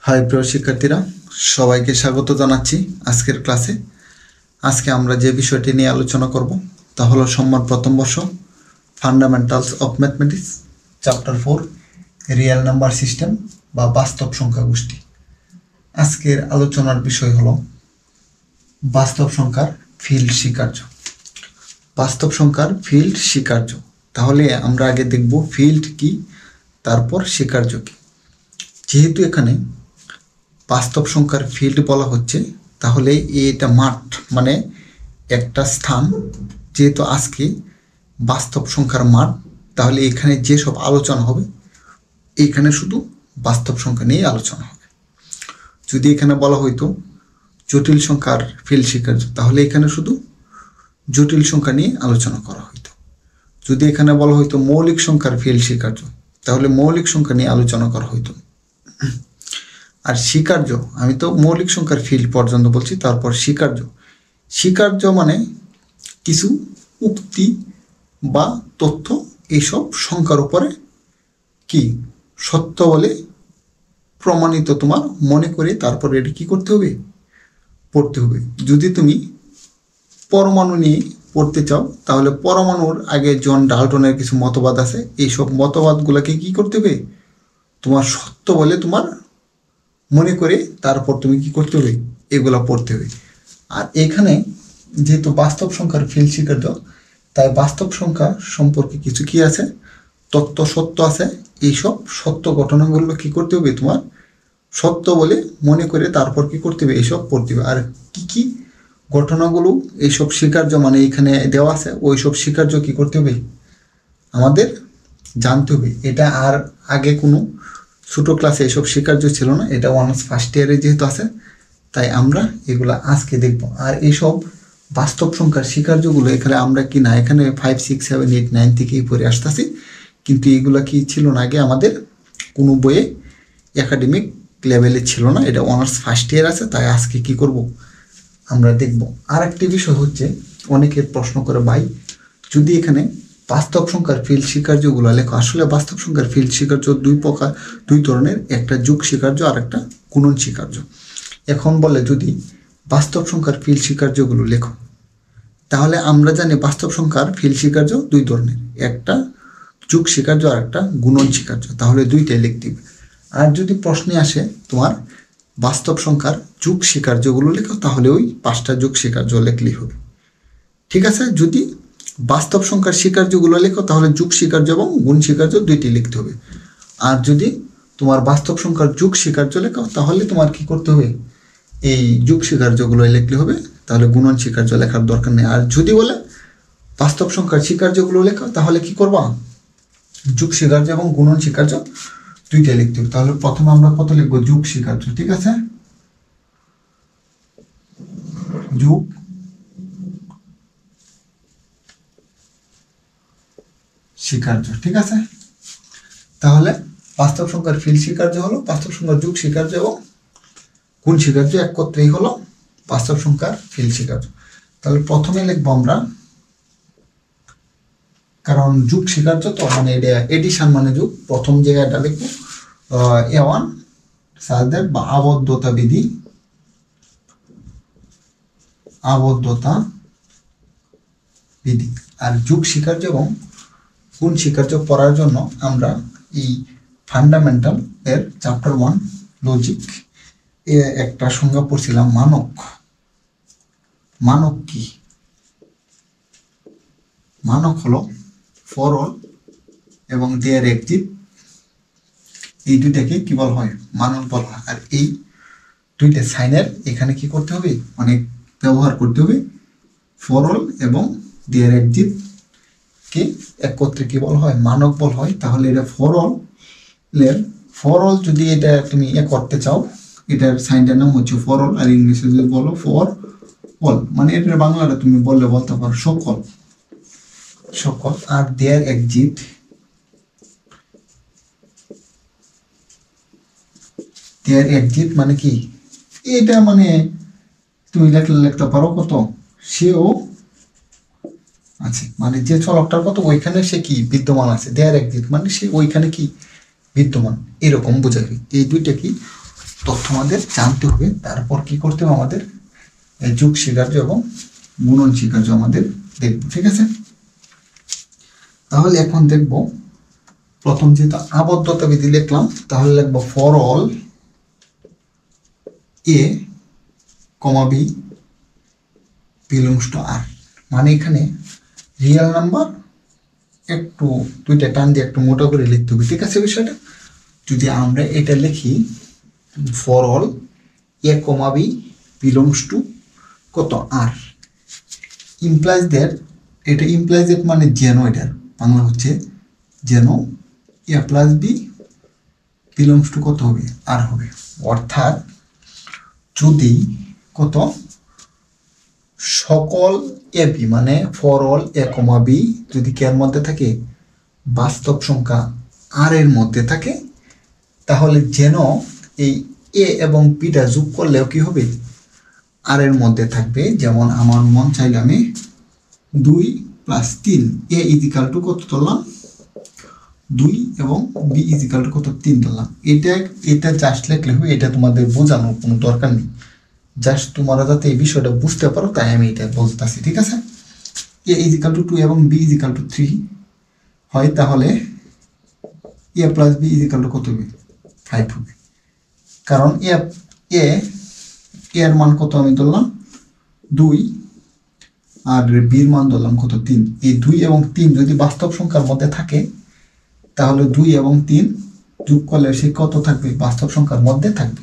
High প্রিয় শিক্ষার্থীরা, সবাইকে স্বাগত জানাচ্ছি আজকের ক্লাসে। আজকে আমরা যে বিষয়টি নিয়ে আলোচনা করব তা হলো প্রথম বর্ষ fundamentals of mathematics chapter 4 real number system বা বাস্তব সংখ্যা গোষ্ঠী। আজকের আলোচনার বিষয় হলো বাস্তব সংখ্যার ফিল্ড স্বীকার্য। বাস্তব সংখ্যার ফিল্ড স্বীকার্য। তাহলে আমরা আগে দেখব ফিল্ড কি, তারপর স্বীকার্য কি। যেহেতু এখানে বাস্তব সংখ্যার ফিল্ড বলা হচ্ছে, তাহলে এটা মাঠ মানে একটা স্থান। যেহেতু আজকে বাস্তব সংখ্যার মাঠ, তাহলে এখানে যেসব আলোচনা হবে এখানে শুধু বাস্তব সংখ্যা নিয়ে আলোচনা হবে। যদি এখানে বলা হইতো জটিল সংখ্যার ফিল্ড স্বীকার্য, তাহলে এখানে শুধু জটিল সংখ্যা নিয়ে আলোচনা করা হইতো। যদি এখানে বলা হইতো মৌলিক সংখ্যার ফিল্ড স্বীকার্য, তাহলে মৌলিক সংখ্যা নিয়ে আলোচনা করা হইতো। আর স্বীকার্য, আমি তো মৌলিক সংখ্যার ফিল্ড পর্যন্ত বলছি, তারপর স্বীকার্য। স্বীকার্য মানে কিছু উক্তি বা তথ্য এইসব সংখ্যার উপরে কি সত্য বলে প্রমাণিত তোমার মনে করে তারপরে এটি কী করতে হবে, পড়তে হবে। যদি তুমি পরমাণু নিয়ে পড়তে চাও, তাহলে পরমাণুর আগে জন ডাল্টনের কিছু মতবাদ আছে, এইসব মতবাদগুলোকে কি করতে হবে, তোমার সত্য বলে তোমার মনে করে তারপর তুমি কি করতে হবে, এগুলা পড়তে হবে। আর এখানে যেহেতু বাস্তব সংখ্যার ফিল্ড স্বীকার্য, তাই বাস্তব সংখ্যা সম্পর্কে কিছু কি আছে, তত্ত্ব সত্য আছে। এইসব সত্য ঘটনাগুলো কি করতে হবে, তোমার সত্য বলে মনে করে তারপর কি করতে হবে, এইসব পড়তে হবে। আর কি কি ঘটনাগুলো এইসব স্বীকার্য মানে এখানে দেওয়া আছে, ওইসব স্বীকার্য কি করতে হবে, আমাদের জানতে হবে। এটা আর আগে কোনো ছোটো ক্লাসে এসব স্বীকার্য ছিল না, এটা অনার্স ফার্স্ট ইয়ারে যেহেতু আছে, তাই আমরা এগুলো আজকে দেখব। আর এইসব বাস্তব সংখ্যার স্বীকার্যগুলো এখানে আমরা কি না, এখানে 5, 6, 7, 8, 9 থেকেই পড়ে আসতেছি, কিন্তু এগুলো কি ছিল না আগে আমাদের কোনো বইয়ে একাডেমিক লেভেলে ছিল না। এটা অনার্স ফার্স্ট ইয়ার আছে, তাই আজকে কি করব, আমরা দেখব। আর একটি বিষয় হচ্ছে, অনেকের প্রশ্ন করে ভাই যদি এখানে বাস্তব সংখ্যার ফিল্ড স্বীকার্যগুলো লেখো, আসলে বাস্তব সংখ্যার ফিল্ড স্বীকার্য দুই ধরনের, একটা যোগ স্বীকার্য আর একটা গুণন স্বীকার্য। এখন বলে যদি বাস্তব সংখ্যার ফিল্ড স্বীকার্যগুলো লেখো, তাহলে আমরা জানি বাস্তব সংখ্যার ফিল্ড স্বীকার্য দুই ধরনের, একটা যোগ স্বীকার্য আর একটা গুণন স্বীকার্য, তাহলে দুইটাই লিখতে হবে। আর যদি প্রশ্নে আসে তোমার বাস্তব সংখ্যার যোগ স্বীকার্যগুলো লেখো, তাহলে ওই 5টা যোগ স্বীকার্য লিখলেই হবে, ঠিক আছে। যদি বাস্তব সংখ্যার স্বীকার্যগুলো লেখো, তাহলে যোগ স্বীকার্য এবং গুণ স্বীকার্য দুইটি লিখতে হবে। আর যদি তোমার বাস্তব সংখ্যার যোগ স্বীকার্য লেখো, তাহলে তোমার কি করতে হবে, এই যোগ স্বীকার্যগুলো লিখলে হবে, তাহলে গুণন স্বীকার্য লেখার দরকার নেই। আর যদি বলে বাস্তব সংখ্যার স্বীকার্যগুলো লেখো, তাহলে কি করবা, যোগ স্বীকার্য এবং গুণন স্বীকার্য দুইটাই লিখতে হবে। তাহলে প্রথমে আমরা কত লিখবো, যোগ স্বীকার্য, ঠিক আছে, যোগ স্বীকার্য, ঠিক আছে। তাহলে বাস্তব সংখ্যার ফিল্ড স্বীকার্য হলো বাস্তব সংখ্যার যোগ স্বীকার্য এবং গুণ স্বীকার্য একত্রেই হলো বাস্তব সংখ্যার ফিল্ড স্বীকার্য। তাহলে প্রথমে লিখবো আমরা, কারণ যোগ স্বীকার্য তো মানে এটা এডিশন মানে যোগ, প্রথম জায়গাটা লিখবো A1 সারদের বা আবদ্ধতা বিধি, আবদ্ধতা বিধি। আর যোগ স্বীকার্য এবং গুণ স্বীকার্য পড়ার জন্য আমরা এই ফান্ডামেন্টাল এর চ্যাপ্টার 1 লজিক এ একটা সংজ্ঞা পড়ছিলাম, মানক। মানক কি, মানক হলো ফর অল এবং দেয়ার এক্সিট, এই দুইটাকে কি বলা হয়, মানক বলা হয়। আর এই দুইটা সাইনের এখানে কি করতে হবে, অনেক ব্যবহার করতে হবে। ফর অল এবং দেয়ার এক্সিট কে একত্রে কি বলা হয়, মানক বলা হয়। তাহলে এটা ফর অল যদি এটা তুমি করতে চাও, এটার সাইনটার নাম হচ্ছে ফর অল, আর ইংলিশে যদি বলো ফর অল, মানে এটার বাংলাটা তুমি বলতে পারো সকল। আর দেয়ার এক্সিট, দেয়ার এক্সিট মানে কি, এটা মানে তুমি লিখতে পারো কত, সেও আছে, মানে যে চলকটার কত ওইখানে সে কি বিদ্যমান আছে। দেয়ার এক্সিট মানে সে ওইখানে কি বিদ্যমান, এরকম বোঝাবে। এই দুইটা কি তথ্য আমাদের জানতে হবে, তারপর কি করতে হবে আমাদের এই যোগ স্বীকার্য এবং গুণন স্বীকার্য আমাদের দেখব। ঠিক আছে, তাহলে এখন দেখব প্রথম যেহেতু আবদ্ধতা বিধি লিখলাম, তাহলে লিখবো for all A comma B belongs to R. মানে এখানে রিয়েল নাম্বার একটু দুইটা টান দিয়ে একটু মোটা করে লিখতে হবে। ঠিক আছে, বিষয়টা যদি আমরা এটা লিখি for all A comma B belongs to কত আর, ইমপ্লাইজ দ্যাট, এটা ইমপ্লাইজ দ্যাট মানে যেন, এটার বাংলা হচ্ছে যেন A plus B belongs to কত হবে আর হবে। অর্থাৎ যদি কত সকল এ বি মানে for all A comma B যদি কের মধ্যে থাকে, বাস্তব সংখ্যা আর এর মধ্যে থাকে, তাহলে যেন এই এ এবং বিটা যোগ করলেও কি হবে আর এর মধ্যে থাকবে। যেমন আমার মন চাইলে আমি 2 + 3 এ ইজিক্যাল টু কত ধরলাম 2 এবং বি ইজিক্যাল টু কত 3 ধরলাম। এটা জাস্ট লিখলে হবে, এটা তোমাদের বোঝানোর কোনো দরকার নেই, জাস্ট তোমরা যাতে এই বিষয়টা বুঝতে পারো তাই আমি এটা বলতেছি। ঠিক আছে, এ ইজিক্যাল টু 2 এবং বি ইজিক্যাল টু 3 হয়, তাহলে এ প্লাস বি ইজিক্যাল টু কত হবে 5 হবে। কারণ এর মান কত আমি ধরলাম 2 আর বির মান ধরলাম কত 3। এই 2 এবং 3 যদি বাস্তব সংখ্যার মধ্যে থাকে, তাহলে 2 এবং 3 যোগ করলে সে কত থাকবে বাস্তব সংখ্যার মধ্যে থাকবে।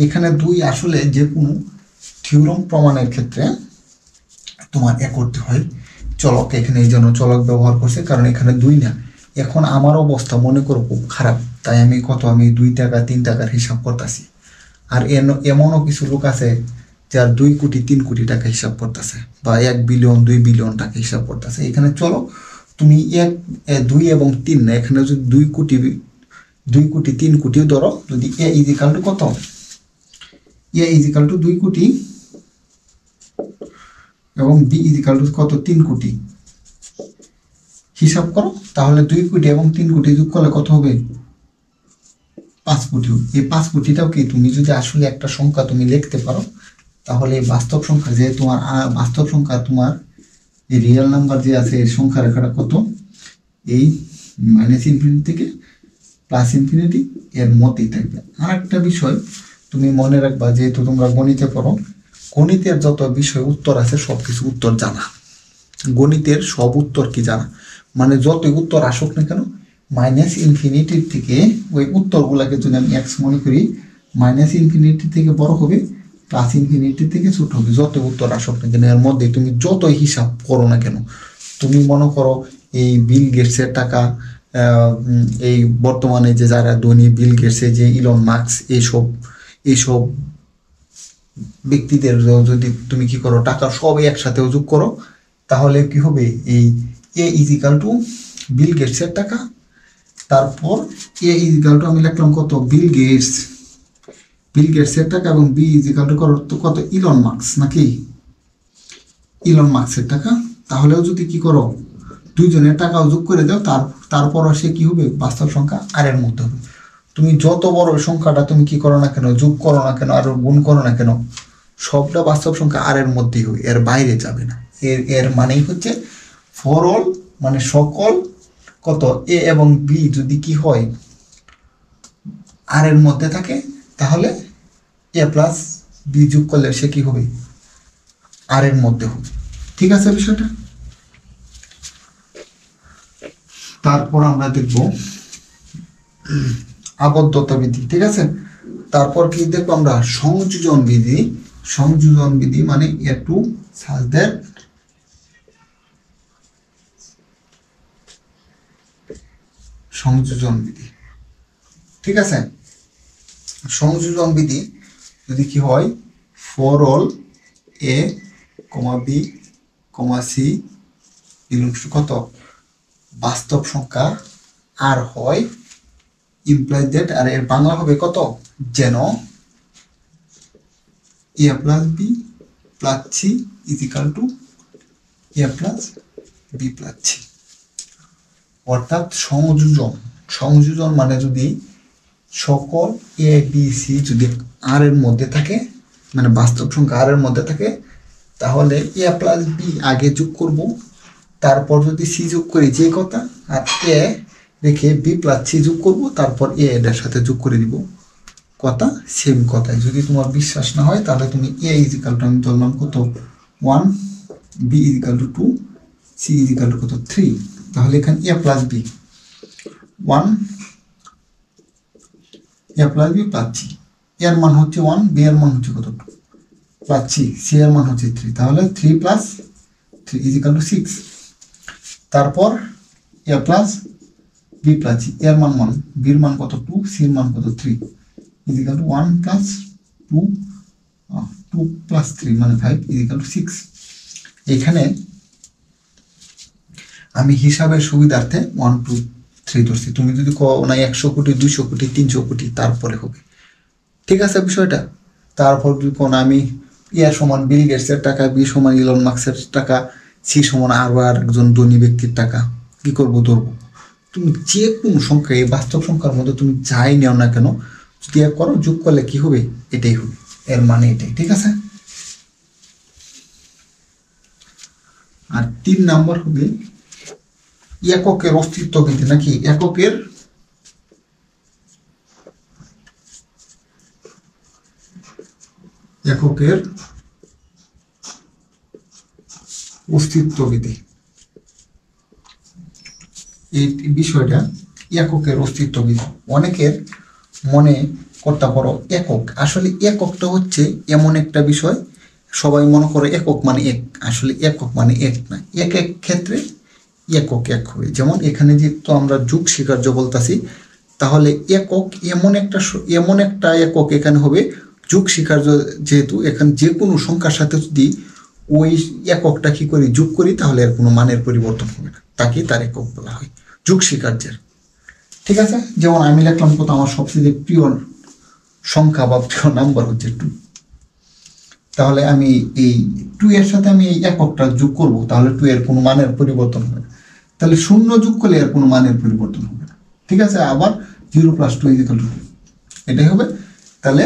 এখানে 2 আসলে যে কোনো থিওরম প্রমাণের ক্ষেত্রে তোমার করতে হয় চলক, এখানে এই জন্য চলক ব্যবহার করছে, কারণ এখানে 2 না। এখন আমার অবস্থা মনে করো খুব খারাপ, তাই আমি 2 টাকা 3 টাকার হিসাব করতেছি। আর এমনও কিছু লোক আছে যার 2 কোটি 3 কোটি টাকা হিসাব করতেছে, বা 1 বিলিয়ন 2 বিলিয়ন টাকা হিসাব করতেছে। এখানে চলো তুমি 2 এবং 3 না, এখানে যদি 2 কোটি 3 কোটিও ধরো, যদি এ ইজিক্যাল টু কত, এ ইজিক্যাল টু 2 কোটি এবং বি ইজিক্যাল টু কত 3 কোটি হিসাব করো, তাহলে 2 কোটি এবং 3 কোটি যোগ করলে কত হবে 5 কোটি। এই 5 কোটিটাও কি তুমি যদি আসলে একটা সংখ্যা তুমি লিখতে পারো, তাহলে বাস্তব সংখ্যা যে তোমার বাস্তব সংখ্যা তোমার এই রিয়েল নাম্বার যে আছে এর সংখ্যা রেখাটা কত, এই -ইনফিনিটি থেকে +ইনফিনিটি এর মধ্যেই থাকবে। আর একটা বিষয় তুমি মনে রাখবা, যেহেতু তোমরা গণিতে পড়ো, গণিতের যত বিষয় উত্তর আছে সব কিছু উত্তর জানা, গণিতের সব উত্তর কি জানা, মানে যতই উত্তর আসুক না কেন -ইনফিনিটির থেকে ওই উত্তরগুলাকে যদি আমি এক্স মনে করি, -ইনফিনিটি থেকে বড় হবে, +ইনফিনিটি থেকে ছোট হবে। যত উত্তর আসুক না কেন এর মধ্যে তুমি যতই হিসাব করো না কেন, তুমি মনে করো এই বিল গেটসের টাকা, এই বর্তমানে যে যারা ধনী বিল গেটস, যে ইলন মাস্ক, এইসব ব্যক্তিদের যদি তুমি কি করো টাকা সবই একসাথে যোগ করো, তাহলে কি হবে এই এ ইজিক্যাল টু বিল গেটসের টাকা, তারপর এ ইজিক্যাল টু আমি লিখলাম কত বিল গেটসের টাকা, এবং বি ইজিক্যাল টু কত ইলন মাস্ক, নাকি ইলন মাস্কের টাকা। তাহলেও যদি কি করো দুইজনের টাকাও যোগ করে দাও, তারপরও সে কি হবে বাস্তব সংখ্যা আর এর মধ্যে হবে। তুমি যত বড় সংখ্যাটা তুমি কি করো না কেন, যোগ করো না কেন আর গুণ করো না কেন, সবটা বাস্তব সংখ্যা আর এর মধ্যেই হবে, এর বাইরে যাবে না। এর মানেই হচ্ছে ফর অল মানে সকল কত এ এবং বি যদি কি হয় আর এর মধ্যে থাকে, তাহলে এ প্লাস বি যোগ করলে সে কি হবে আর এর মধ্যে হবে। ঠিক আছে বিষয়টা। তারপর আমরা দেখব আবদ্ধতা বিধি। ঠিক আছে, তারপর কি দেখবো আমরা সংযোজন বিধি। সংযোজন বিধি মানে এ টু সাজ দ্যাট সংযোজন বিধি। ঠিক আছে, সংযোজন বিধি যদি কি হয় for all A comma B comma C belongs to কত বাস্তব সংখ্যা আর হয়, ইমপ্লাইজ দ্যাট, আর এর বাংলা হবে কত যেন A plus B plus C is equal to A plus B plus C. অর্থাৎ সংযোজন মানে যদি সকল এ বি সি যদি আর এর মধ্যে থাকে, মানে বাস্তব সংখ্যা আর এর মধ্যে থাকে, তাহলে এ প্লাস বি আগে যোগ করব, তারপর যদি সি যোগ করি যে কথা, আর এ রেখে বি প্লাস সি যোগ করব, তারপর এ এর সাথে যোগ করে দিব কথা, সেম কথাই। যদি তোমার বিশ্বাস না হয় তাহলে তুমি এ ইজিক্যাল টু, আমি ধরলাম কত 1, B is equal to 2, C is equal to কত 3, তাহলে এখানে A plus B 1, A plus B plus C, এর মান হচ্ছে 1, বি এর মান হচ্ছে কত 2 প্লাস সি এর মান হচ্ছে 3, তাহলে 3 প্লাস 3 ইজিক্যাল টু 6। তারপর A plus B plus C, এর মান 1, বির মান কত 2, সি এর মান কত 3 ইজিক্যাল টু 1 প্লাস 2, 2 প্লাস 3 মানে 5 ইজিক্যাল টু 6। এখানে আমি হিসাবের সুবিধার্থে 1 2 3 ধরছি, তুমি যদি কো না 100 কোটি 200 কোটি 300 কোটি তারপরে হবে, ঠিক আছে বিষয়টা। তারপর যদি কোন আমি এ সমান বিল গেটসের টাকা, বি সমান ইলন মাস্কের টাকা, সি সমান আরো একজন ধনী ব্যক্তির টাকা, কি করব ধরবো। তুমি যে কোনো সংখ্যা, এই বাস্তব সংখ্যার মধ্যে তুমি যাই নেও না কেন, যদি এক করো যোগ করলে কি হবে, এটাই হবে, এর মানে এটাই, ঠিক আছে। আর 3 নাম্বার হবে এককের অস্তিত্ব কিন্তু নাকি এককের অস্তিত্ববিধি। এই বিষয়টা এককের অস্তিত্ববিধি অনেকের মনে করতে পারো একক, আসলে এককটা হচ্ছে এমন একটা বিষয়, সবাই মনে করে একক মানে এক, আসলে একক মানে এক না, এক এক ক্ষেত্রে একক এক হবে। যেমন এখানে যেহেতু আমরা যুগ স্বীকার্য বলতেছি, তাহলে একক এমন একটা একক এখানে হবে যুগ স্বীকার্য, যেহেতু এখানে যে কোনো সংখ্যার সাথে যদি ওই এককটা কি করি যোগ করি, তাহলে এর কোনো মানের পরিবর্তন হবে না, তাকে তার একক বলা হয় যুগ স্বীকার্যের, ঠিক আছে। যেমন আমি লিখলাম কত, আমার সবচেয়ে প্রিয় সংখ্যা বা প্রিয় নাম্বার হচ্ছে 2, তাহলে আমি এই 2 এর সাথে আমি এই এককটা যোগ করব, তাহলে 2 এর কোনো মানের পরিবর্তন হবে না, তাহলে 0 যোগ করলে এর কোনো মানের পরিবর্তন হবে না, ঠিক আছে। আবার 0 প্লাস 2 ইকুয়াল টু 2, এটাই হবে। তাহলে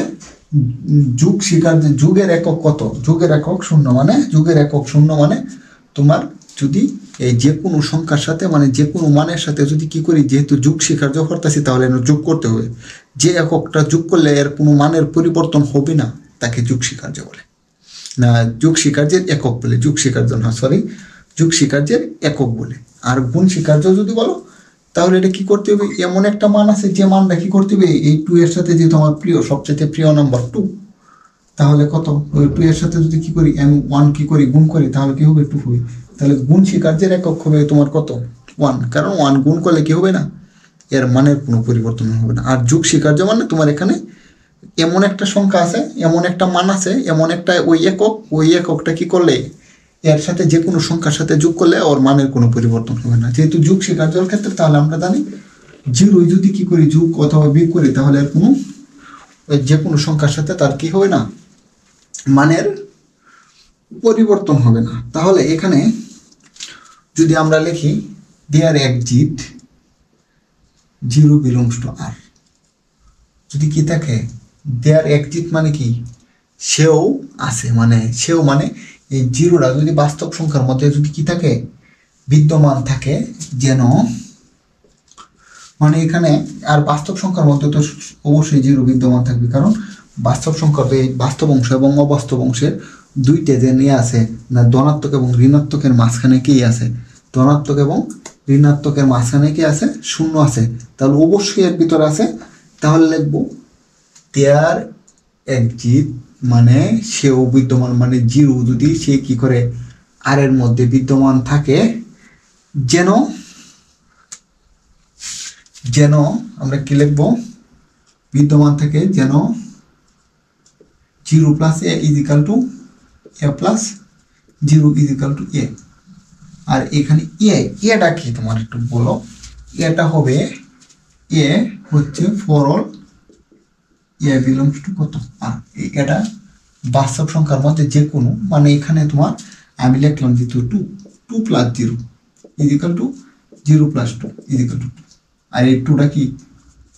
যুগ স্বীকার্য, যুগের একক কত, যুগের একক 0, মানে যুগের একক 0 মানে তোমার যদি এই যে কোনো সংখ্যার সাথে, মানে যে কোনো মানের সাথে যদি কি করি, যেহেতু যুগ স্বীকার্য করতেছি, তাহলে যোগ করতে হবে। যে এককটা যোগ করলে এর কোনো মানের পরিবর্তন হবে না, তাকে যুগ স্বীকার্য বলে, না যুগ স্বীকার্যের একক বলে, যুগ স্বীকার্য না, সরি, যুগ স্বীকার্যের একক বলে। আর গুণ স্বীকার্য যদি বলো, তাহলে এটা কি করতে হবে, এমন একটা মান আছে যে মানটা কি করতে হবে, এই 2 এর সাথে যেহেতু আমার প্রিয়, সবচেয়ে প্রিয় নাম্বার 2, তাহলে কত, ওই 2 এর সাথে যদি কি করি, আমি 1 কি করি গুণ করি, তাহলে কি হবে 2 হবে। তাহলে গুণ স্বীকার্যের একক হবে তোমার কত 1, কারণ 1 গুণ করলে কি হবে না, এর মানের কোনো পরিবর্তন হবে না। আর যুগ স্বীকার্য মানে তোমার এখানে এমন একটা সংখ্যা আছে, এমন একটা মান আছে, এমন একটা ওই এককটা কি করলে এর সাথে যে কোনো সংখ্যার সাথে যোগ করলে ওর মানের কোনো পরিবর্তন হবে না। যেহেতু যুগ স্বীকার্যের ক্ষেত্রে, তাহলে আমরা জানি 0 যদি কি করি যোগ অথবা বিয়োগ করি, তাহলে আর কোনো যে কোনো সংখ্যার সাথে তার কি হবে না, মানের পরিবর্তন হবে না। তাহলে এখানে যদি আমরা লিখি দেয়ার এক্সিট 0 বিলংস টু আর, যদি কি থাকে দেয়ার এক্সিট মানে কি সেও আছে, মানে সেও মানে এই 0টা যদি বাস্তব সংখ্যার মধ্যে যদি কি থাকে বিদ্যমান থাকে, যেন মানে এখানে আর বাস্তব সংখ্যার মধ্যে তো অবশ্যই 0 বিদ্যমান থাকবে, কারণ বাস্তব সংখ্যা এই বাস্তব অংশ এবং অবাস্তব অংশের দুইটা যে নিয়ে আছে না, ধনাত্মক এবং ঋণাত্মকের মাঝখানে কি আছে, ধনাত্মক এবং ঋণাত্মকের মাঝখানে কি আছে 0 আছে, তাহলে অবশ্যই এর ভিতরে আছে। তাহলে লিখবো দেয়ার এক্সিট মানে সেও বিদ্যমান, মানে 0 যদি সে কি করে আর এর মধ্যে বিদ্যমান থাকে, যেন যেন আমরা কি লিখবো বিদ্যমান থাকে, যেন 0 plus A is equal to A plus 0 is equal to এ। আর এখানে এটা কি তোমার একটু বলো, এটা হবে এ হচ্ছে for all A belongs to কত আর, এটা বাস্তব সংখ্যার মধ্যে যে কোনো, মানে এখানে তোমার আমি লিখলাম যেহেতু 2 plus 0 is equal to 0 plus 2 is equal to 2, আর এই 2টা কি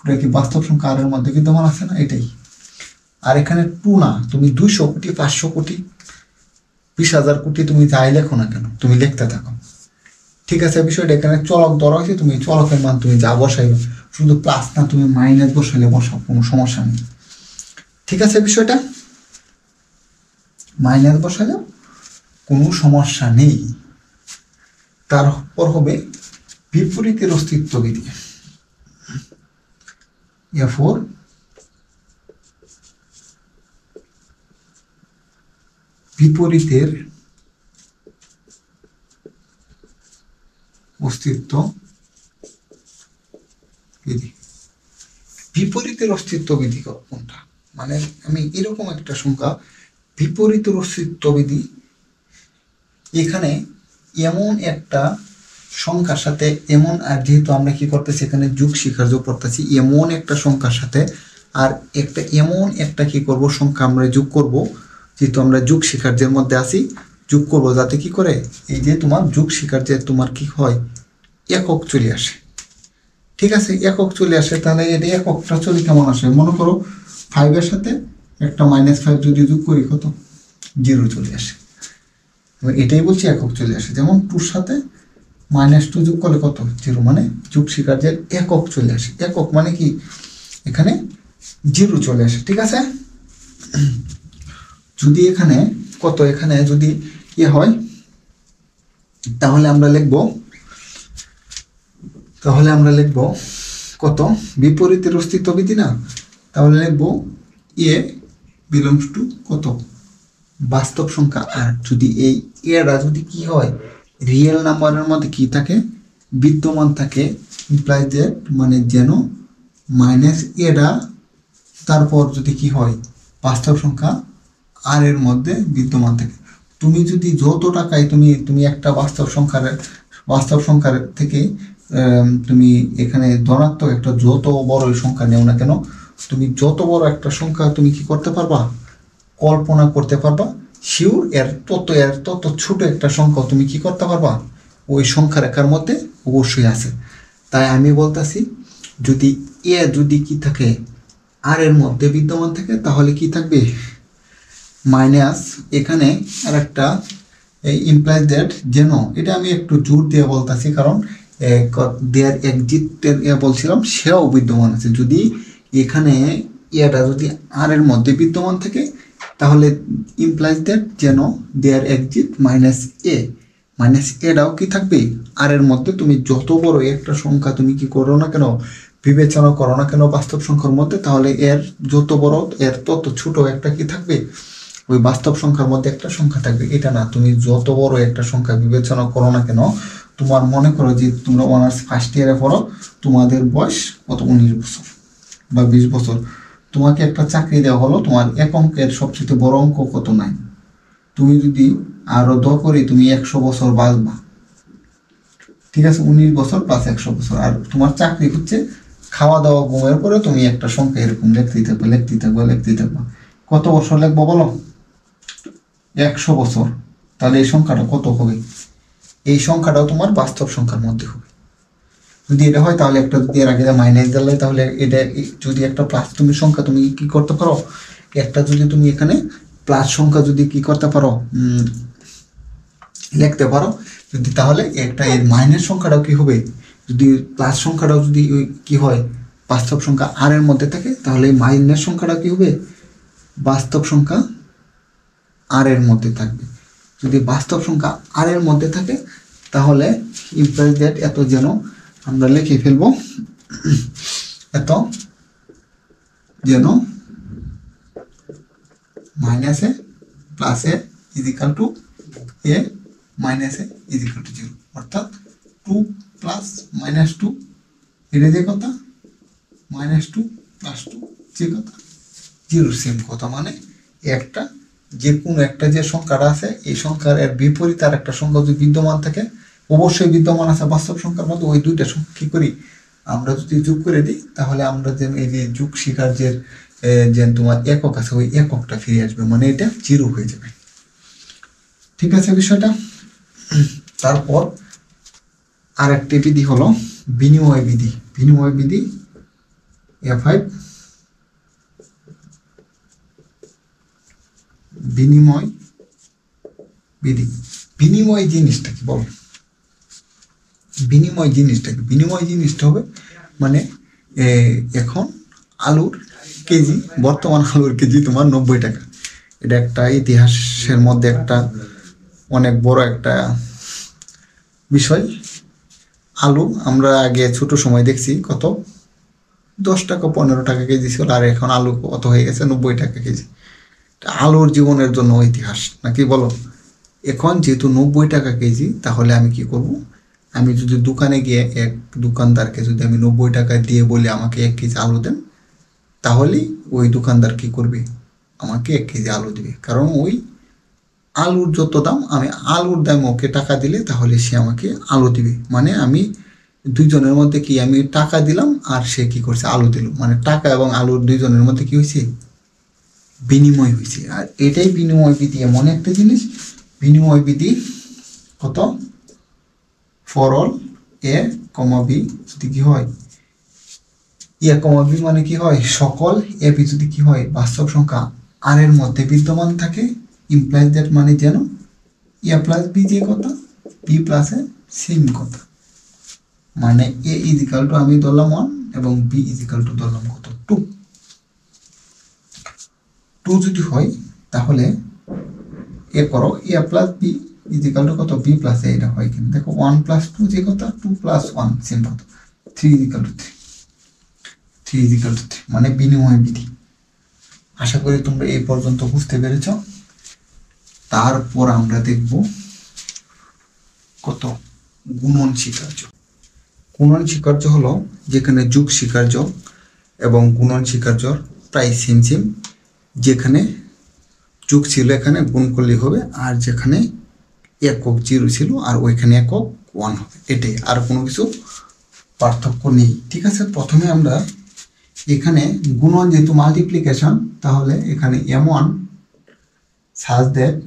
ওটা কি বাস্তব সংখ্যা আর এর মধ্যে বিদ্যমান আছে না, এটাই। আর এখানে 2 না, তুমি 200 কোটি 500 কোটি 20,000 কোটি তুমি যাই লেখো না কেন, তুমি লিখতে থাকো। ঠিক আছে, বিষয়টা এখানে চলক ধরা হয়েছে, তুমি চলকের মান তুমি যা বসাইবে, শুধু প্লাস না তুমি মাইনাস বসাইলে বসাও, কোনো সমস্যা নেই। ঠিক আছে, বিষয়টা মাইনাস বসালেও কোনো সমস্যা নেই। তারপর হবে বিপরীতের অস্তিত্ব বিধি। এরপর বিপরীতের অস্তিত্ব বিধি। বিপরীতের অস্তিত্ব বিধি কোনটা, মানে আমি এরকম একটা সংখ্যা বিপরীতের অস্তিত্ব বিধি, এখানে এমন একটা সংখ্যার সাথে এমন, আর যেহেতু আমরা কি করতেছি এখানে যুগ শিখার যোগ করতেছি, এমন একটা সংখ্যার সাথে আর একটা এমন একটা কি করব সংখ্যা আমরা যোগ করব, যেহেতু আমরা যুগ শিখার্যের মধ্যে আছি, যোগ করব যাতে কি করে এই যে তোমার যুগ শিখার্যের তোমার কি হয় একক চলে আসে। ঠিক আছে, একক চলে আসে, তাহলে এটা এককটা চলে কেমন আসে, মনে করো 5-এর সাথে একটা -5 যদি যোগ করি কত, 0 চলে আসে। এটাই বলছি একক চলে আসে, যেমন 2-র সাথে -2 যোগ করলে কত, 0, মানে যুগ শিখার্যের একক চলে আসে। একক মানে কি এখানে 0 চলে আসে। ঠিক আছে, যদি এখানে কত, এখানে যদি ইয়ে হয় তাহলে আমরা লিখব কত, বিপরীতের অস্তিত্ব বিধি না, তাহলে লিখব এ বিলংস টু কত, বাস্তব সংখ্যা। আর যদি এই এরা যদি কি হয় রিয়েল নাম্বারের মধ্যে কি থাকে, বিদ্যমান থাকে, ইমপ্লাইজ দ্যাট মানে যেন মাইনাস এরা, তারপর যদি কি হয় বাস্তব সংখ্যা আর এর মধ্যে বিদ্যমান থাকে। তুমি যদি যত টাকায় তুমি একটা বাস্তব সংখ্যার থেকে তুমি এখানে ধনাত্মক একটা যত বড় সংখ্যা নেও না কেন, তুমি যত বড় একটা সংখ্যা তুমি কি করতে পারবা, কল্পনা করতে পারবা, শিওর এর তত ছোট একটা সংখ্যা তুমি কি করতে পারবা ওই সংখ্যা রেখার মধ্যে অবশ্যই আছে। তাই আমি বলতেছি যদি যদি কি থাকে আর এর মধ্যে বিদ্যমান থাকে তাহলে কি থাকবে মাইনাস, এখানে আর একটা ইমপ্লাইজ দ্যাট যেন, এটা আমি একটু জোর দিয়ে বলতেছি কারণ দেয়ার এক্সিটের বলছিলাম সেও বিদ্যমান আছে। যদি এখানে এটা যদি আর এর মধ্যে বিদ্যমান থাকে তাহলে ইমপ্লাইজ দ্যাট যেন দেয়ার এক্সিট এটাও কি থাকবে আর এর মধ্যে। তুমি যত বড় একটা সংখ্যা তুমি কি করো না কেন, বিবেচনা করো না কেন বাস্তব সংখ্যার মধ্যে, তাহলে এর যত বড় এর তত ছোট একটা কি থাকবে ওই বাস্তব সংখ্যার মধ্যে একটা সংখ্যা থাকবে। এটা না, তুমি যত বড় একটা সংখ্যা বিবেচনা করো না কেন, তোমার মনে করো যে তোমরা অনার্স ফার্স্ট ইয়ারে পড়ো, তোমাদের বয়স কত 19 বছর বা 20 বছর, তোমাকে একটা চাকরি দেওয়া হলো, তোমার এক অঙ্কের সবচেয়ে বড় অঙ্ক কত 9, তুমি যদি আরো 10 করে তুমি 100 বছর বাঁচবা। ঠিক আছে, 19 বছর প্লাস 100 বছর, আর তোমার চাকরি হচ্ছে খাওয়া দাওয়া ঘুমের পরে তুমি একটা সংখ্যা এরকম লিখতেই থাকবা। কত বছর লিখবো বলো, 100 বছর। তাহলে এই সংখ্যাটা কত হবে, এই সংখ্যাটাও তোমার বাস্তব সংখ্যার মধ্যে হবে। যদি এটা হয় তাহলে একটা যদি এর আগে মাইনাস দিলে, তাহলে এটা যদি একটা প্লাস তুমি সংখ্যা তুমি কি করতে পারো, একটা যদি তুমি এখানে প্লাস সংখ্যা যদি কি করতে পারো লিখতে পারো, যদি তাহলে একটা এর মাইনাস সংখ্যাটাও কি হবে, যদি প্লাস সংখ্যাটাও যদি কি হয় বাস্তব সংখ্যা আর এর মধ্যে থাকে, তাহলে এই মাইনাস সংখ্যাটা কি হবে বাস্তব সংখ্যা আর এর মধ্যে থাকবে। যদি বাস্তব সংখ্যা আর এর মধ্যে থাকে তাহলে ইমপ্লাইজ দ্যাট এত যেন আমরা লিখে ফেলবো, এত যেন মাইনাসে প্লাসে ইজিক্যাল টু এ মাইনাসে ইজিক্যাল টু 0, অর্থাৎ 2 প্লাস -2 এটা যে কথা, -2 প্লাস 2 যে কথা, 0 সেম কথা। মানে একটা যে কোনো একটা যে সংখ্যাটা আছে এই সংখ্যার এর বিপরীত আর একটা সংখ্যা যদি বিদ্যমান থাকে, অবশ্যই বিদ্যমান আছে বাস্তব সংখ্যার মধ্যে, ওই দুইটা সংখ্যা কি করি আমরা যদি যোগ করে দিই, তাহলে আমরা যে এই যে যুগ শিখার যে তোমার একক আছে ওই এককটা ফিরে আসবে, মানে এটা 0 হয়ে যাবে। ঠিক আছে বিষয়টা। তারপর আর একটি বিধি হলো বিনিময় বিধি। A5 বিনিময় বিধি। বিনিময় জিনিসটা কি বল? বিনিময় জিনিসটা হবে মানে এখন আলুর কেজি, বর্তমান আলুর কেজি তোমার 90 টাকা। এটা একটা ইতিহাসের মধ্যে একটা অনেক বড় একটা বিষয়। আলু আমরা আগে ছোট সময় দেখছি কত 10 টাকা 15 টাকা কেজি ছিল, আর এখন আলু কত হয়ে গেছে 90 টাকা কেজি। আলুর জীবনের জন্য ইতিহাস নাকি বলো? এখন যেহেতু 90 টাকা কেজি, তাহলে আমি কি করব? আমি যদি দোকানে গিয়ে এক দোকানদারকে যদি আমি 90 টাকা দিয়ে বলি আমাকে 1 কেজি আলু দেন, তাহলেই ওই দোকানদার কি করবে? আমাকে 1 কেজি আলু দিবে। কারণ ওই আলুর যত দাম, আমি আলুর দাম ওকে টাকা দিলে তাহলে সে আমাকে আলু দিবে। মানে আমি দুইজনের মধ্যে কি, আমি টাকা দিলাম আর সে কি করছে? আলু দিল। মানে টাকা এবং আলুর দুইজনের মধ্যে কি হয়েছে? বিনিময় হয়েছে। আর এটাই বিনিময় বিধি, এমন একটা জিনিস। বিনিময় বিধি কত? For all A comma B যদি কি হয়, এ কমা বি মানে কি হয়? সকল এ বি যদি কি হয়? বাস্তব সংখ্যা আর এর মধ্যে বিদ্যমান থাকে, ইমপ্লাইজ দ্যাট মানে যেন এ প্লাস বি যে কথা, বি প্লাস এ সেম কথা। মানে এ ইজ ইকাল টু আমি ধরলাম 1 এবং বি ইজ ইকাল টু ধরলাম কত? 2। 2 যদি হয় তাহলে এ করো A plus B is equal to কত? B plus A. এটা হয় কিন্তু দেখো 1 প্লাস 2 যে কথা, 2 প্লাস 1 সেম কথা, 3 is equal to 3। 3 is equal to 3 মানে বিনিময় বিধি। আশা করি তোমরা এই পর্যন্ত বুঝতে পেরেছ। তারপর আমরা দেখব কত? গুণন স্বীকার্য। গুণন স্বীকার্য হলো যেখানে যোগ স্বীকার্য এবং গুণন স্বীকার্য প্রায় সেম সেম। যেখানে যোগ ছিল এখানে গুণ করলেই হবে, আর যেখানে একক 0 ছিল আর ওইখানে একক 1 হবে। এটাই, আর কোনো কিছু পার্থক্য নেই। ঠিক আছে, প্রথমে আমরা এখানে গুণন যেহেতু মাল্টিপ্লিকেশন, তাহলে এখানে M1 সাজ দ্যাট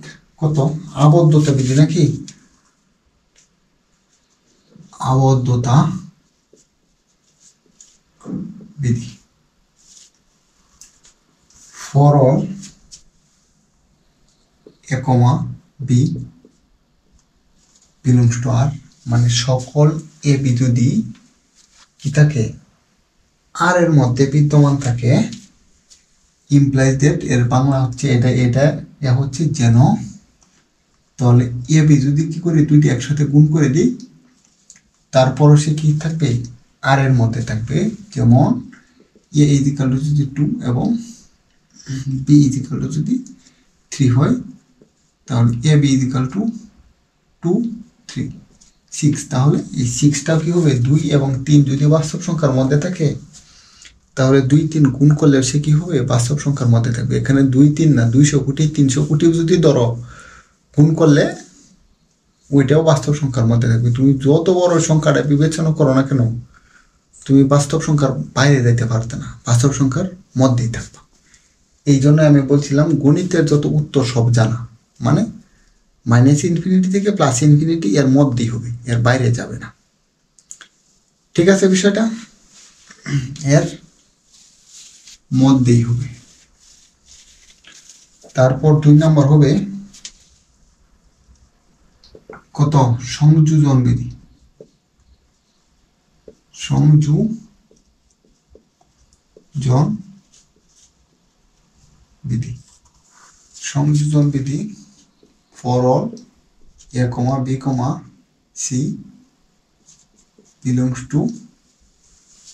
কত? আবদ্ধতা বিধি নাকি? আবদ্ধতা বিধি for all A comma B belongs to R, মানে সকল এ বি যদি কি থাকে? আর এর মধ্যে বিদ্যমান থাকে, ইমপ্লাইজ দ্যাট, এর বাংলা হচ্ছে এটা হচ্ছে যেন। তাহলে এ বি যদি কি করি, দুইটি একসাথে গুণ করে দিই, তারপরও সে কি থাকবে? আর এর মধ্যে থাকবে। যেমন এ ইজ ইকাল টু যদি 2 এবং বি ইজ ইকাল টু যদি 3 হয়, তাহলে এ বি ইজ ইকাল টু 2 3 6। তাহলে এই 6টাও কি হবে? 2 এবং 3 যদি বাস্তব সংখ্যার মধ্যে থাকে, তাহলে 2 3 গুণ করলে সে কি হবে? বাস্তব সংখ্যার মধ্যে থাকবে। এখানে 2 3 না, 200 কোটি 300 কোটিও যদি ধরো, গুণ করলে ওইটাও বাস্তব সংখ্যার মধ্যে থাকবে। তুমি যত বড় সংখ্যাটা বিবেচনা করো না কেন, তুমি বাস্তব সংখ্যার বাইরে যেতে পারতে না, বাস্তব সংখ্যার মধ্যেই থাকবে। এই জন্য আমি বলছিলাম গণিতের যত উত্তর সব জানা, মানে -ইনফিনিটি থেকে +ইনফিনিটি এর মধ্যেই হবে, এর বাইরে যাবে না। ঠিক আছে, বিষয়টা এর মধ্যেই হবে। তারপর 2 নম্বর হবে কত? সংযোজন বিধি। সংযোজন বিধি। সংযোজন বিধি for all A comma B comma C belongs to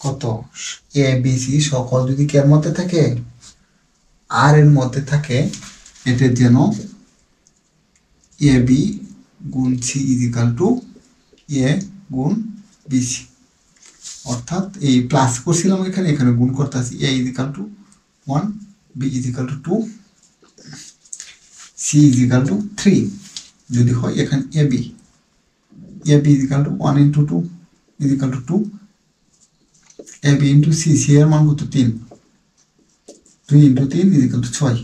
কত? এ বি সি সকল যদি কে এর মধ্যে থাকে? আর এর মধ্যে থাকে, এটা যেন এ বি গুণ সি ইজ ইকাল টু এ গুণ বি সি। অর্থাৎ এই প্লাস করছিলাম এখানে, এখানে গুণ করতে আসি। A is equal to 1, B is equal to 2, C is equal to 3 যদি হয়। এখানে A B is equal to 1 into 2 is equal to 2, A B into C, C এর মান কত? 3, 2 ইন্টু 3 ইজ ইকাল টু 6।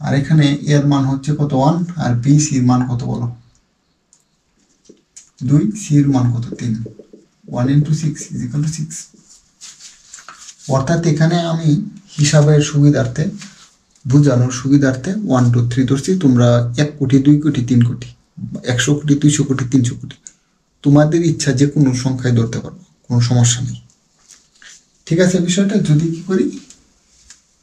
আর এখানে এর মান হচ্ছে কত? 1, আর বি সির মান কত বলো? 2, সির মান কত? 3, 1 ইন্টু 6 ইজ ইকাল টু 6। অর্থাৎ এখানে আমি হিসাবের সুবিধার্থে বোঝানোর সুবিধার্থে 1 2 3 ধরছি, তোমরা 1 কোটি 2 কোটি 3 কোটি 100 কোটি 200 কোটি 300 কোটি তোমাদের ইচ্ছা যে কোনো সংখ্যায় ধরতে পারবো, কোনো সমস্যা নেই। ঠিক আছে, বিষয়টা যদি কি করি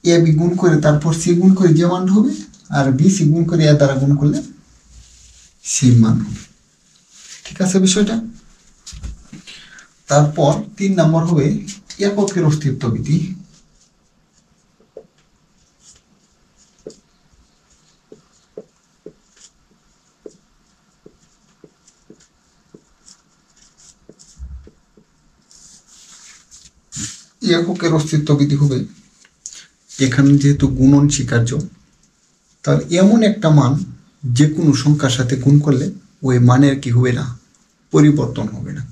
এ বি গুণ করে তারপর সি গুণ করে যে মান হবে, আর বি সি গুণ করে এ দ্বারা গুণ করলে সি মান হবে। ঠিক আছে বিষয়টা। তারপর 3 নম্বর হবে এককের অস্তিত্ব বিধি। এককের অস্তিত্ব বিধি হবে, এখানে যেহেতু গুণন স্বীকার্য, তাহলে এমন একটা মান যে কোনো সংখ্যার সাথে গুণ করলে ওই মানের কি হবে না, পরিবর্তন হবে না।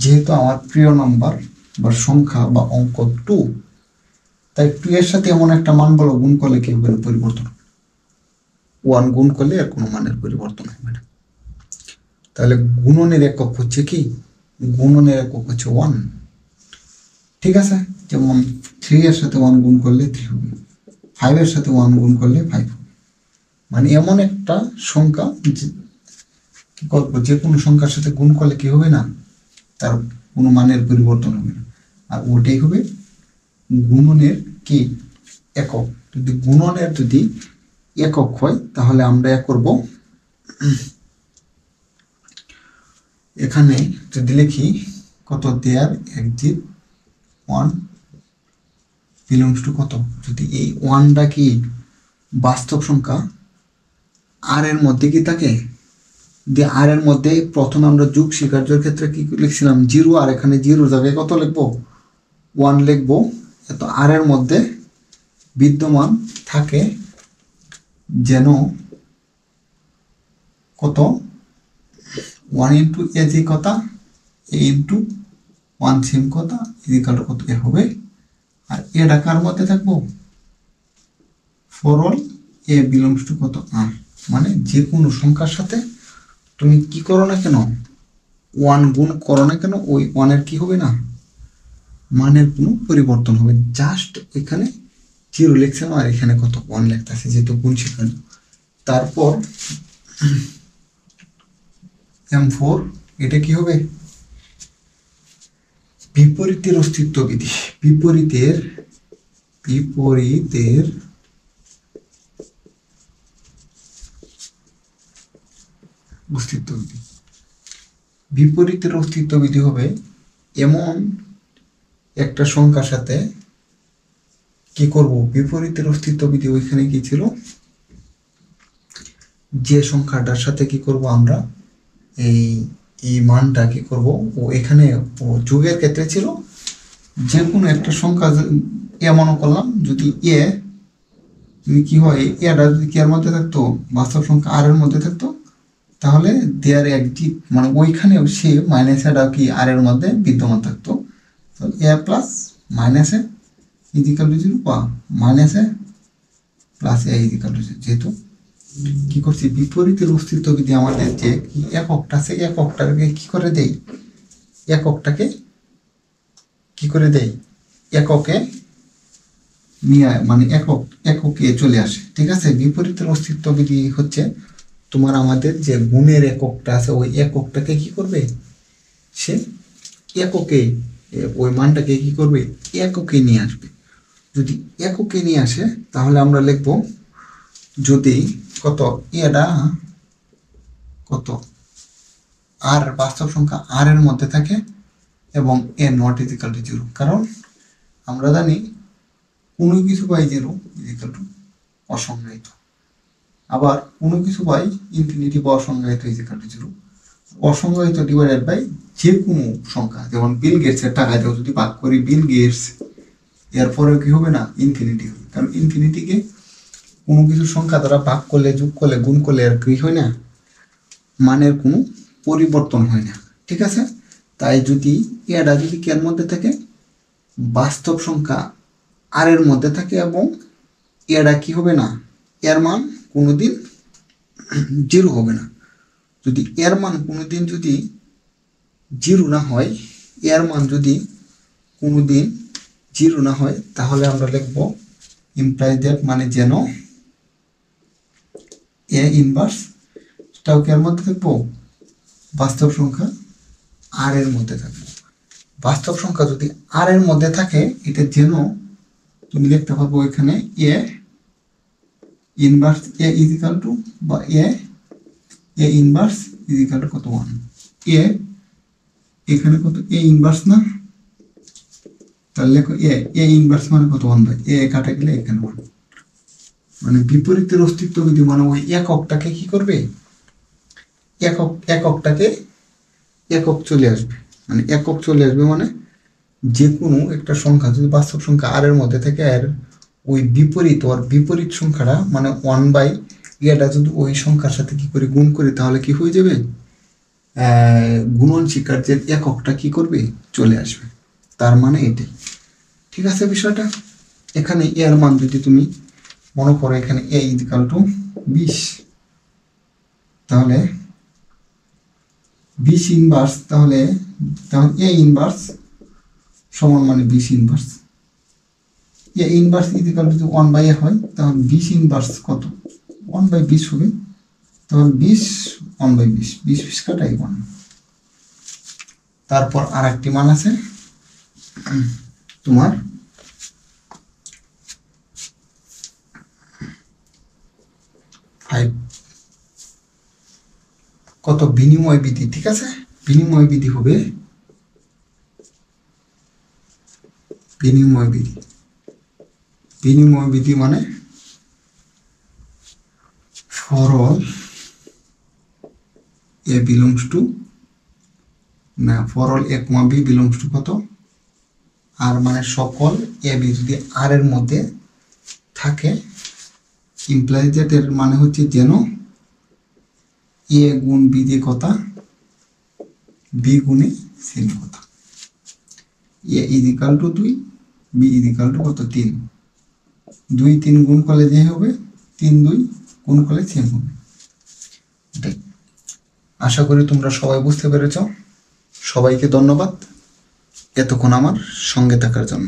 যেহেতু আমার প্রিয় নাম্বার বা সংখ্যা বা অঙ্ক 2, তাই 2 এর সাথে এমন একটা মান বলো গুণ করলে কি হবে, পরিবর্তন হবে। 1 গুণ করলে আর কোনো মানের পরিবর্তন হবে না। তাহলে গুণনের একক হচ্ছে কি, গুণনের একক হচ্ছে 1। ঠিক আছে, যেমন 3 এর সাথে 1 গুণ করলে 3 হবে, 5 এর সাথে 1 গুণ করলে 5 হবে। মানে এমন একটা সংখ্যা কি করবো, যে কোনো সংখ্যার সাথে গুণ করলে কি হবে না, তার কোনো মানের পরিবর্তন হবে না। আর ওটাই হবে গুণনের কি একক। যদি গুণনের যদি একক হয় তাহলে আমরা এক করব, এখানে যদি লিখি কত দেয়ার একজিট 1 বিলংস টু কত, যদি এই 1টা কি বাস্তব সংখ্যা আর এর মধ্যে কি থাকে, দিয়ে আর এর মধ্যে প্রথম আমরা যোগ স্বীকার্যের ক্ষেত্রে কি লিখছিলাম 0, আর এখানে 0 জায়গায় কত লিখবো 1 লিখবো। এত আর এর মধ্যে বিদ্যমান থাকে যেন কত 1 ইন্টু এ যে কথা এ ইন্টু 1 সেম কথা ইজিক্যাল টু কত এ হবে। আর এ ঢাকার মধ্যে থাকবো for all A belongs to কত আর, মানে যে কোনো সংখ্যার সাথে তুমি কি করো না কেন 1 গুণ করো না কেন, ওই 1 এর কি হবে না, মানের কোনো পরিবর্তন হবে। জাস্ট এখানে 0 লিখছিলাম আর এখানে কত 1 লিখতেছে, যেহেতু গুণ শিখানো। তারপর M4 এটা কি হবে, বিপরীতের অস্তিত্ব বিধি। বিপরীতের অস্তিত্ব বিধি। বিপরীতের অস্তিত্ব বিধি হবে এমন একটা সংখ্যার সাথে কি করব, বিপরীতের অস্তিত্ব বিধি ওইখানে কি ছিল, যে সংখ্যাটার সাথে কি করব আমরা এই মানটা কি করব, ও এখানে ও যোগের ক্ষেত্রে ছিল যে কোনো একটা সংখ্যা এমন করলাম, যদি এ কি হয় এটা যদি কি এর মধ্যে থাকতো, বাস্তব সংখ্যা আর এর মধ্যে থাকতো, তাহলে দেয়ার একটি মানে ওইখানেও সে মাইনাস এটা কি আর এর মধ্যে বিদ্যমান থাকতো। এ plus minus A is equal to 0 বা minus A plus A is equal to 0। যেহেতু কি করছি, বিপরীতের অস্তিত্ব বিধি আমাদের যে এককটা আছে এককটাকে কি করে দেই, এককটাকে কি করে দেই, এককে নিয়ে মানে এককে চলে আসে। ঠিক আছে, বিপরীতের অস্তিত্ব বিধি হচ্ছে তোমার আমাদের যে গুণের এককটা আছে ওই এককটাকে কি করবে, সে এককে ওই মানটাকে কি করবে, এককে নিয়ে আসবে। যদি এককে নিয়ে আসে তাহলে আমরা লিখব, যদি কত এটা কত আর বাস্তব সংখ্যা আর এর মধ্যে থাকে এবং এ নট ইজিক্যাল টু 0, কারণ আমরা জানি কোনো কিছু বাই 0 ইজিক্যাল টু অসংজ্ঞায়িত, আবার কোনো কিছু বাই ইনফিনিটি বা অসংজ্ঞায়িত ইজিক্যাল টু 0। অসংজ্ঞায়িত ডিভাইডেড বাই যে কোনো সংখ্যা, যেমন বিল গেটসের টাকা দিয়ে যদি ভাগ করি বিল গেটস, এরপরেও কি হবে না, ইনফিনিটি হবে। কারণ ইনফিনিটিকে কোনো কিছু সংখ্যা দ্বারা ভাগ করলে যোগ করলে গুণ করলে আর কি হয় না, মানের কোনো পরিবর্তন হয় না। ঠিক আছে, তাই যদি এটা যদি কের মধ্যে থাকে, বাস্তব সংখ্যা আর এর মধ্যে থাকে এবং এটা কি হবে না, এর মান কোনোদিন 0 হবে না। যদি এর মান কোনোদিন যদি 0 না হয়, এর মান যদি কোনোদিন জিরো না হয় তাহলে আমরা লিখব ইমপ্লাইজ দ্যাট মানে যেন এ ইনভার্স টাও কি এর মধ্যে থাকবো, বাস্তব সংখ্যা আর এর মধ্যে থাকবে। বাস্তব সংখ্যা যদি আর এর মধ্যে থাকে এটা যেন তুমি লিখতে পারবো এখানে A inverse A is equal to বা A inverse is equal to কত 1, এ এখানে কত এ ইনভার্স না, তাহলে লেখো এ ইনভার্স মানে কত 1 বাই এ কাটা গেলে এখানে 1, মানে বিপরীতের অস্তিত্ব বিধি মানে ওই এককটাকে কি করবে, এককটাকে একক চলে আসবে, মানে একক চলে আসবে মানে যে কোনো একটা সংখ্যা যদি বাস্তব সংখ্যা আর এর মধ্যে থাকে আর ওই বিপরীত ওর বিপরীত সংখ্যাটা মানে 1 বাই এটা যদি ওই সংখ্যার সাথে কি করে গুণ করি তাহলে কি হয়ে যাবে, গুণন শিকার যে এককটা কি করবে চলে আসবে, তার মানে এটাই। ঠিক আছে বিষয়টা। এখানে এর মান যদি তুমি মনে করো এখানে এ ইকুয়াল টু 20, তাহলে 20 ইনভার্স, তাহলে এ ইনভার্স সমান মানে 20 inverse, A inverse equal to 1 by A হয় তাহলে 20 ইনভার্স কত 1 বাই 20 হবে, তাহলে 20 1 বাই 20 20 কাটাই 1। তারপর আর একটি মান আছে তোমার 5 কত বিনিময় বিধি। ঠিক আছে, বিনিময় বিধি হবে বিনিময় বিধি মানে for all a belongs to না for all a comma b belongs to কত আর মানে সকল এ বি যদি আর এর মধ্যে থাকে ইমপ্লাইজ দ্যাট এর মানে হচ্ছে যেন এ গুণ বি দিয়ে কথা বি গুণে সেম কথা, A is equal to 2 B is equal to কত 3, 2 3 গুণ করলে যে হবে 3 2 গুণ করলে সেম হবে। এটাই, আশা করি তোমরা সবাই বুঝতে পেরেছ। সবাইকে ধন্যবাদ এতক্ষণ আমার সঙ্গে থাকার জন্য।